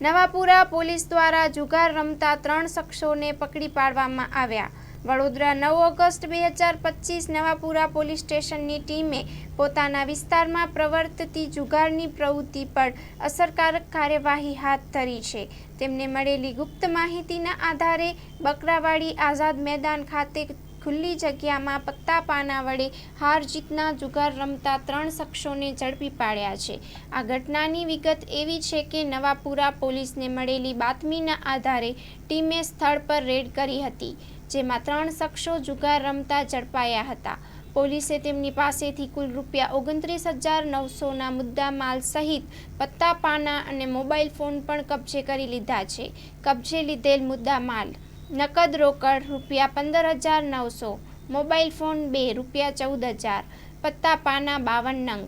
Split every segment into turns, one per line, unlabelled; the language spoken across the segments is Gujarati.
નવાપુરા પોલીસ દ્વારા જુગાર રમતા 3 શખ્સોને પકડી પાડવામાં આવ્યા। વડોદરા 9 ઓગસ્ટ 2025 નવાપુરા પોલીસ સ્ટેશનની ટીમે પોતાના વિસ્તારમાં પ્રવર્તતી જુગારની પ્રવૃત્તિ પર અસરકારક કાર્યવાહી હાથ ધરી છે। તેમને મળેલી ગુપ્ત માહિતીના આધારે બકરાવાડી આઝાદ મેદાન ખાતે ખુલ્લી જગ્યામાં પત્તા પાના વડે હાર જીતના જુગાર રમતા 3 શખ્સોને ઝડપી પાડ્યા છે। આ ઘટનાની વિગત એવી છે કે નવાપુરા પોલીસને મળેલી બાતમીના આધારે ટીમે સ્થળ પર રેડ કરી હતી, જેમાં 3 શખ્સો જુગાર રમતા ઝડપાયા હતા। પોલીસે તેમની પાસેથી કુલ ₹29,900ના મુદ્દા માલ સહિત પત્તા પાના અને મોબાઈલ ફોન પણ કબજે કરી લીધા છે। કબજે લીધેલ મુદ્દા માલ નકદ રોકડ ₹15,900, મોબાઈલ ફોન 2 ₹14,000, પત્તા પાના 52 નંગ।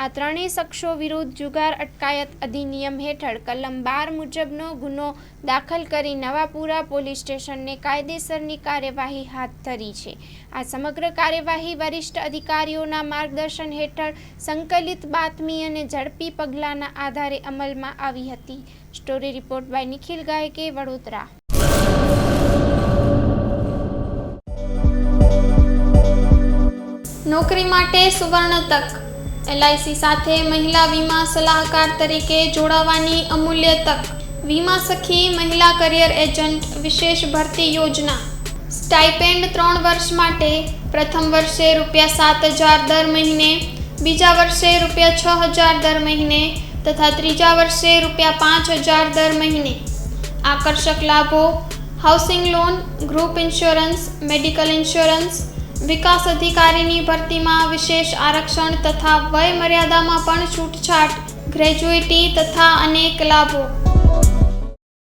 આ ત્રણેય શખ્સો વિરુદ્ધ જુગાર અટકાયત અધિનિયમ હેઠળ કલમ 12 મુજબનો ગુનો દાખલ કરી નવાપુરા પોલીસ સ્ટેશનને કાયદેસરની કાર્યવાહી હાથ ધરી છે। આ સમગ્ર કાર્યવાહી વરિષ્ઠ અધિકારીઓના માર્ગદર્શન હેઠળ સંકલિત બાતમી અને ઝડપી પગલાંના આધારે અમલમાં આવી હતી। Story report by Nikhil ગાયકે, Vadodara.
નોકરી માટે સુવર્ણ તક। LIC સાથે મહિલા વીમા સલાહકાર તરીકે જોડાવાની અમૂલ્ય તક। વીમા સખી મહિલા કરિયર એજન્ટ વિશેષ ભરતી યોજના। સ્ટાઇપેન્ડ 3 વર્ષ માટે પ્રથમ વર્ષે ₹7,000 દર મહિને, બીજા વર્ષે ₹6,000 દર મહિને તથા ત્રીજા વર્ષે ₹5,000 દર મહિને। આકર્ષક લાભો: housing loan, group insurance, medical insurance, વિકાસ અધિકારીની ભરતીમાં વિશેષ આરક્ષણ તથા વય મર્યાદામાં પણ છૂટછાટ, ગ્રેજ્યુઇટી તથા અનેક લાભો।